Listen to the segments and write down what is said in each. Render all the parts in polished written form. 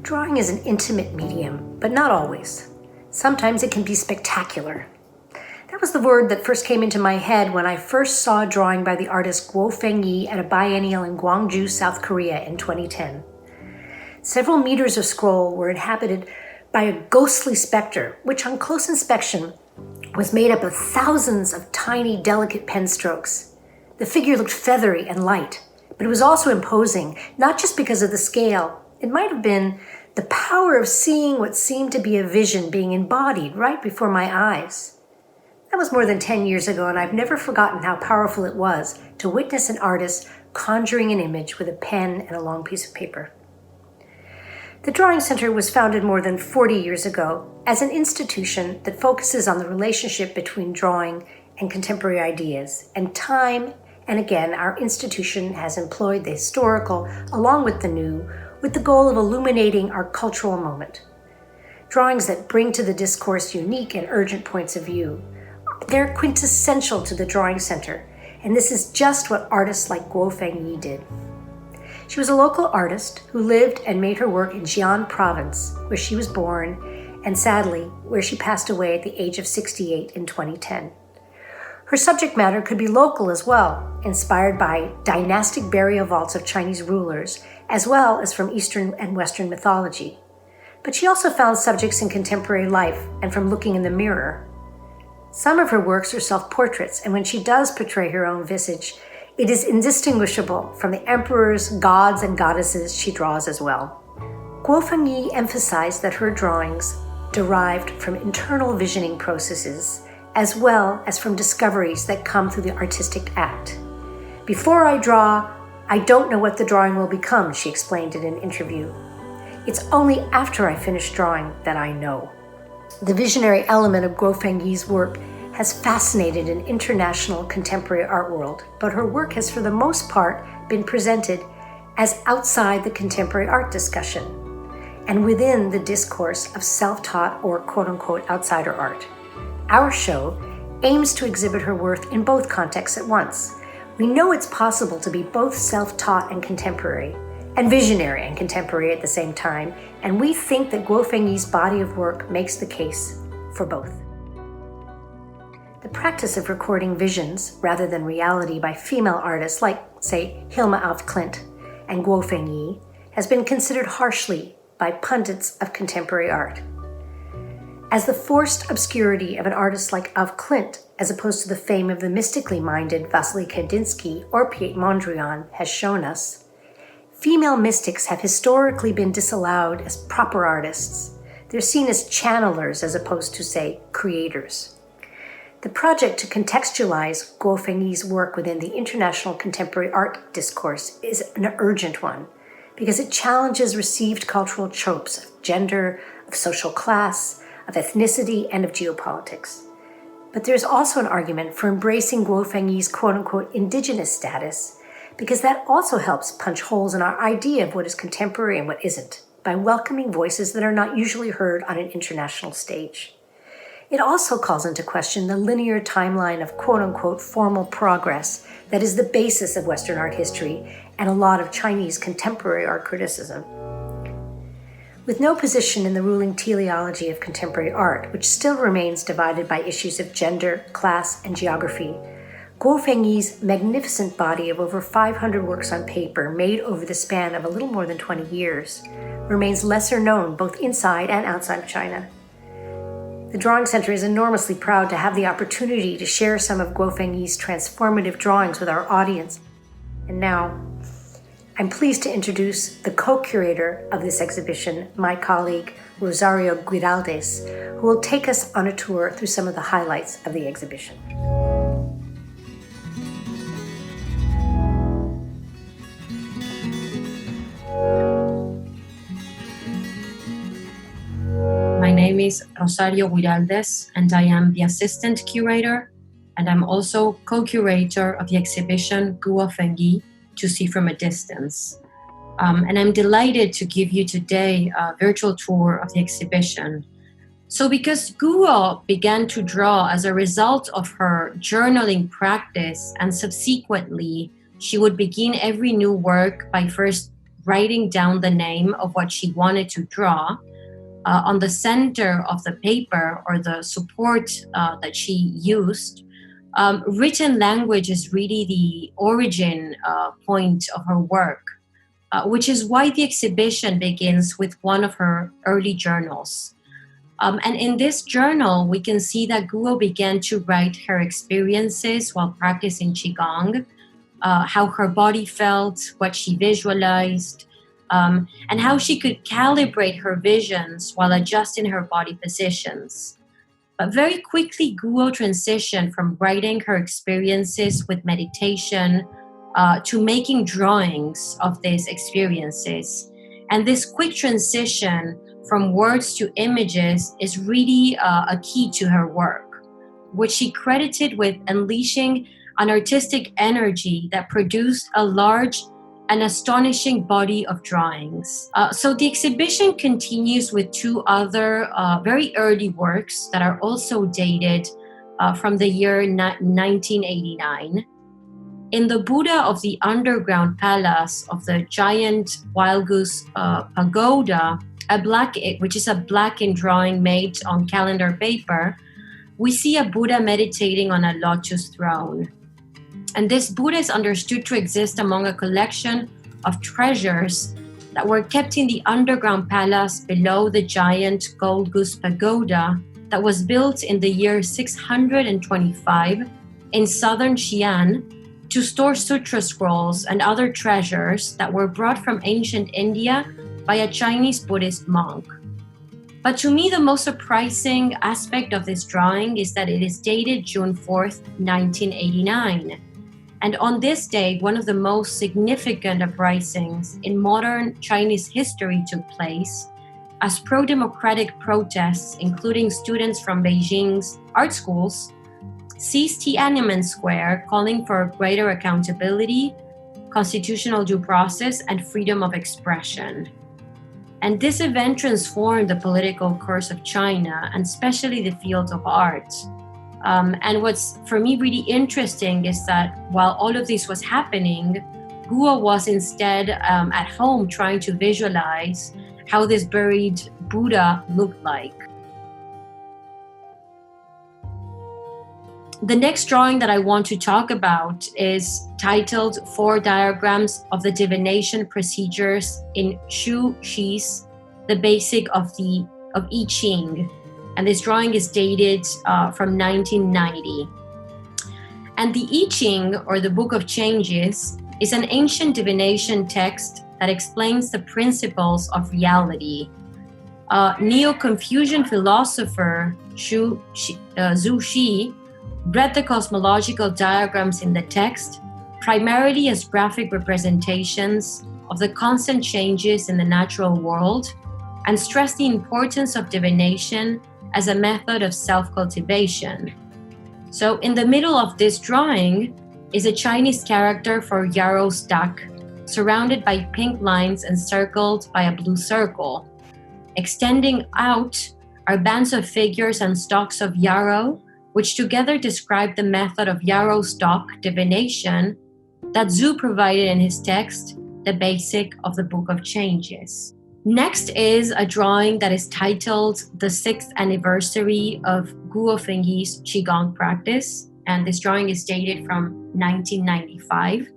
Drawing is an intimate medium, but not always. Sometimes it can be spectacular. That was the word that first came into my head when I first saw a drawing by the artist Guo Fengyi at a biennial in Gwangju, South Korea in 2010. Several meters of scroll were inhabited by a ghostly specter, which on close inspection was made up of thousands of tiny, delicate pen strokes. The figure looked feathery and light, but it was also imposing, not just because of the scale. It might have been the power of seeing what seemed to be a vision being embodied right before my eyes. That was more than 10 years ago, and I've never forgotten how powerful it was to witness an artist conjuring an image with a pen and a long piece of paper. The Drawing Center was founded more than 40 years ago as an institution that focuses on the relationship between drawing and contemporary ideas, and time and again our institution has employed the historical along with the new with the goal of illuminating our cultural moment. Drawings that bring to the discourse unique and urgent points of view. They're quintessential to the Drawing Center, and this is just what artists like Guo Fengyi did. She was a local artist who lived and made her work in Xi'an province, where she was born, and sadly, where she passed away at the age of 68 in 2010. Her subject matter could be local as well, inspired by dynastic burial vaults of Chinese rulers, as well as from Eastern and Western mythology. But she also found subjects in contemporary life and from looking in the mirror. Some of her works are self-portraits, and when she does portray her own visage, it is indistinguishable from the emperors, gods, and goddesses she draws as well. Guo Fengyi emphasized that her drawings derived from internal visioning processes, as well as from discoveries that come through the artistic act. Before I draw, I don't know what the drawing will become, she explained in an interview. It's only after I finish drawing that I know. The visionary element of Guo Fengyi's work has fascinated an international contemporary art world, but her work has for the most part been presented as outside the contemporary art discussion and within the discourse of self-taught or quote-unquote outsider art. Our show aims to exhibit her work in both contexts at once. We know it's possible to be both self-taught and contemporary, and visionary and contemporary at the same time, and we think that Guo Fengyi's body of work makes the case for both. The practice of recording visions rather than reality by female artists like, say, Hilma af Klint and Guo Fengyi has been considered harshly by pundits of contemporary art. As the forced obscurity of an artist like af Klint, as opposed to the fame of the mystically minded Vasily Kandinsky or Piet Mondrian has shown us, female mystics have historically been disallowed as proper artists. They're seen as channelers as opposed to, say, creators. The project to contextualize Guo Fengyi's work within the international contemporary art discourse is an urgent one because it challenges received cultural tropes of gender, of social class, of ethnicity, and of geopolitics. But there's also an argument for embracing Guo Fengyi's quote-unquote indigenous status because that also helps punch holes in our idea of what is contemporary and what isn't by welcoming voices that are not usually heard on an international stage. It also calls into question the linear timeline of quote-unquote formal progress that is the basis of Western art history and a lot of Chinese contemporary art criticism. With no position in the ruling teleology of contemporary art, which still remains divided by issues of gender, class, and geography, Guo Fengyi's magnificent body of over 500 works on paper made over the span of a little more than 20 years remains lesser known both inside and outside of China. The Drawing Center is enormously proud to have the opportunity to share some of Guo Fengyi's transformative drawings with our audience. And now, I'm pleased to introduce the co-curator of this exhibition, my colleague, Rosario Güiraldes, who will take us on a tour through some of the highlights of the exhibition. My name is Rosario Güiraldes, and I am the Assistant Curator, and I'm also co-curator of the exhibition Guo Fengyi, To See from a Distance. And I'm delighted to give you today a virtual tour of the exhibition. So because Guo began to draw as a result of her journaling practice, and subsequently she would begin every new work by first writing down the name of what she wanted to draw. On the center of the paper, or the support that she used, written language is really the origin point of her work, which is why the exhibition begins with one of her early journals. And in this journal, we can see that Guo began to write her experiences while practicing Qigong, how her body felt, what she visualized, and how she could calibrate her visions while adjusting her body positions. But very quickly, Guo transitioned from writing her experiences with meditation to making drawings of these experiences. And this quick transition from words to images is really a key to her work, which she credited with unleashing an artistic energy that produced a large and astonishing body of drawings. So the exhibition continues with two other very early works that are also dated from the year 1989. In the Buddha of the Underground Palace of the Giant Wild Goose Pagoda, which is a blackened drawing made on calendar paper, we see a Buddha meditating on a lotus throne. And this Buddha is understood to exist among a collection of treasures that were kept in the underground palace below the giant Gold Goose Pagoda that was built in the year 625 in southern Xi'an to store sutra scrolls and other treasures that were brought from ancient India by a Chinese Buddhist monk. But to me, the most surprising aspect of this drawing is that it is dated June 4th, 1989. And on this day, one of the most significant uprisings in modern Chinese history took place as pro-democratic protests, including students from Beijing's art schools, seized Tiananmen Square, calling for greater accountability, constitutional due process, and freedom of expression. And this event transformed the political course of China, and especially the field of art. And what's for me really interesting is that while all of this was happening, Guo was instead at home trying to visualize how this buried Buddha looked like. The next drawing that I want to talk about is titled 4 Diagrams of the Divination Procedures in Shu Shi's The Basic of I Ching. And this drawing is dated from 1990. And the I Ching, or the Book of Changes, is an ancient divination text that explains the principles of reality. Neo-Confucian philosopher Zhu Xi read the cosmological diagrams in the text primarily as graphic representations of the constant changes in the natural world, and stressed the importance of divination as a method of self-cultivation. So in the middle of this drawing is a Chinese character for yarrow duck, surrounded by pink lines and circled by a blue circle. Extending out are bands of figures and stalks of yarrow, which together describe the method of yarrow stalk divination that Zhu provided in his text, The Basic of the Book of Changes. Next is a drawing that is titled The 6th Anniversary of Guo Fengyi's Qigong Practice, and this drawing is dated from 1995.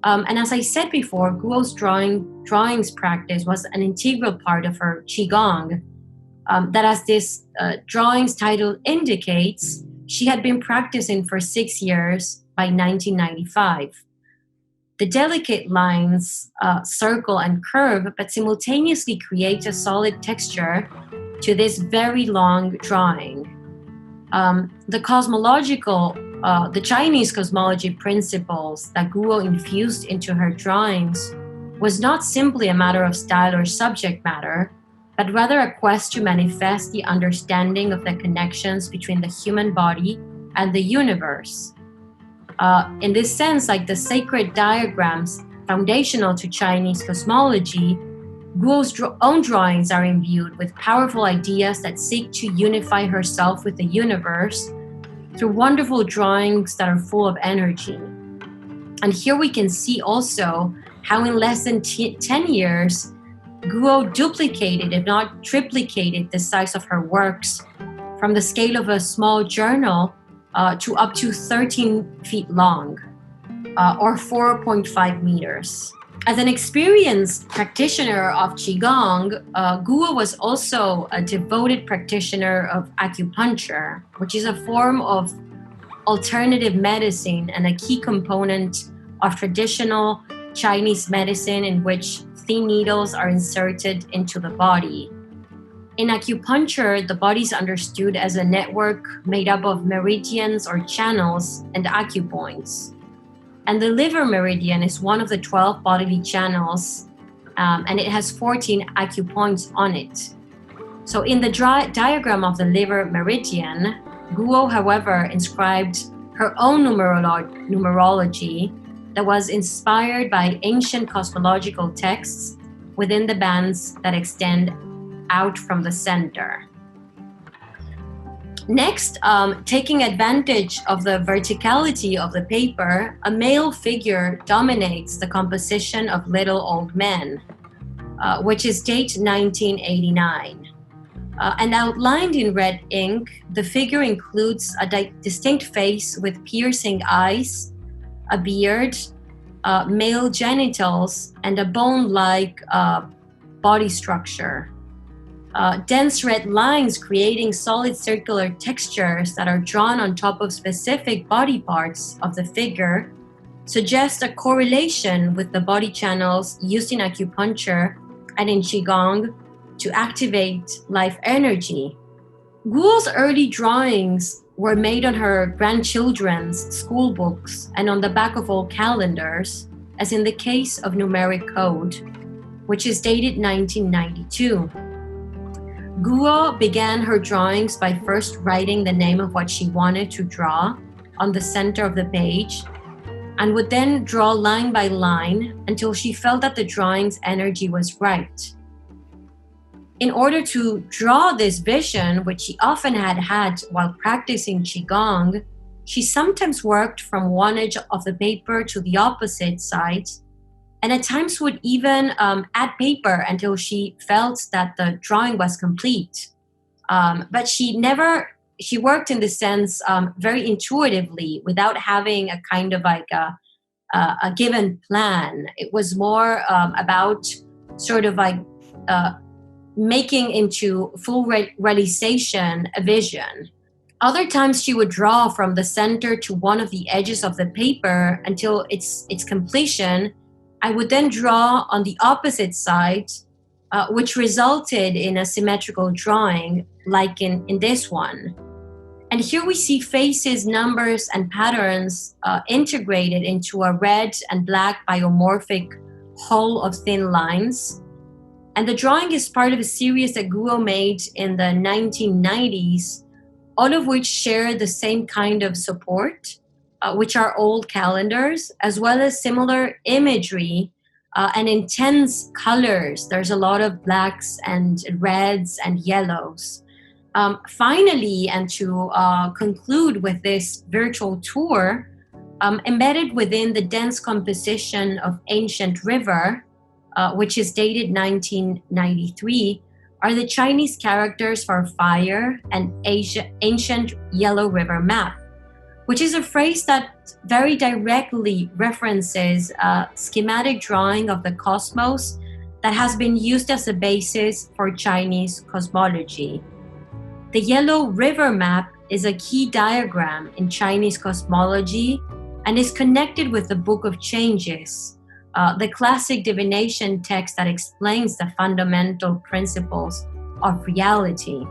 And as I said before, Guo's drawings practice was an integral part of her Qigong, that as this drawing's title indicates, she had been practicing for 6 years by 1995. The delicate lines circle and curve, but simultaneously create a solid texture to this very long drawing. The Chinese cosmology principles that Guo infused into her drawings was not simply a matter of style or subject matter, but rather a quest to manifest the understanding of the connections between the human body and the universe. In this sense, like the sacred diagrams foundational to Chinese cosmology, Guo's own drawings are imbued with powerful ideas that seek to unify herself with the universe through wonderful drawings that are full of energy. And here we can see also how in less than 10 years, Guo duplicated, if not triplicated, the size of her works from the scale of a small journal to up to 13 feet long, or 4.5 meters. As an experienced practitioner of Qigong, Guo was also a devoted practitioner of acupuncture, which is a form of alternative medicine and a key component of traditional Chinese medicine in which thin needles are inserted into the body. In acupuncture, the body is understood as a network made up of meridians or channels and acupoints. And the liver meridian is one of the 12 bodily channels, and it has 14 acupoints on it. So in the diagram of the liver meridian, Guo, however, inscribed her own numerology that was inspired by ancient cosmological texts within the bands that extend out from the center. Next, taking advantage of the verticality of the paper, a male figure dominates the composition of Little Old Men, which is date 1989. And outlined in red ink, the figure includes a distinct face with piercing eyes, a beard, male genitals, and a bone-like body structure. Dense red lines creating solid circular textures that are drawn on top of specific body parts of the figure suggest a correlation with the body channels used in acupuncture and in Qigong to activate life energy. Guo's early drawings were made on her grandchildren's school books and on the back of old calendars, as in the case of numeric code, which is dated 1992. Guo began her drawings by first writing the name of what she wanted to draw on the center of the page, and would then draw line by line until she felt that the drawing's energy was right. In order to draw this vision, which she often had while practicing Qigong, she sometimes worked from one edge of the paper to the opposite side, and at times would even add paper until she felt that the drawing was complete. But she worked in this sense very intuitively without having a kind of like a given plan. It was more about sort of like making into full realization a vision. Other times she would draw from the center to one of the edges of the paper until its completion. I would then draw on the opposite side, which resulted in a symmetrical drawing like in this one. And here we see faces, numbers, and patterns integrated into a red and black biomorphic whole of thin lines. And the drawing is part of a series that Guo made in the 1990s, all of which share the same kind of support, which are old calendars, as well as similar imagery and intense colors. There's a lot of blacks and reds and yellows. Finally, and to conclude with this virtual tour, embedded within the dense composition of Ancient River, which is dated 1993, are the Chinese characters for fire and Ancient Yellow River map, which is a phrase that very directly references a schematic drawing of the cosmos that has been used as a basis for Chinese cosmology. The Yellow River map is a key diagram in Chinese cosmology and is connected with the Book of Changes, the classic divination text that explains the fundamental principles of reality.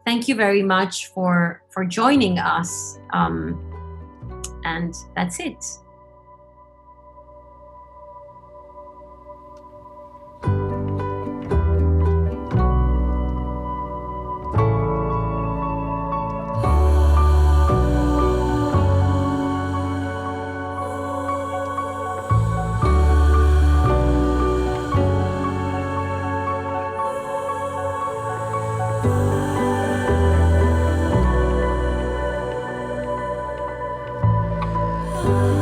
Thank you very much for joining us, and that's it. love.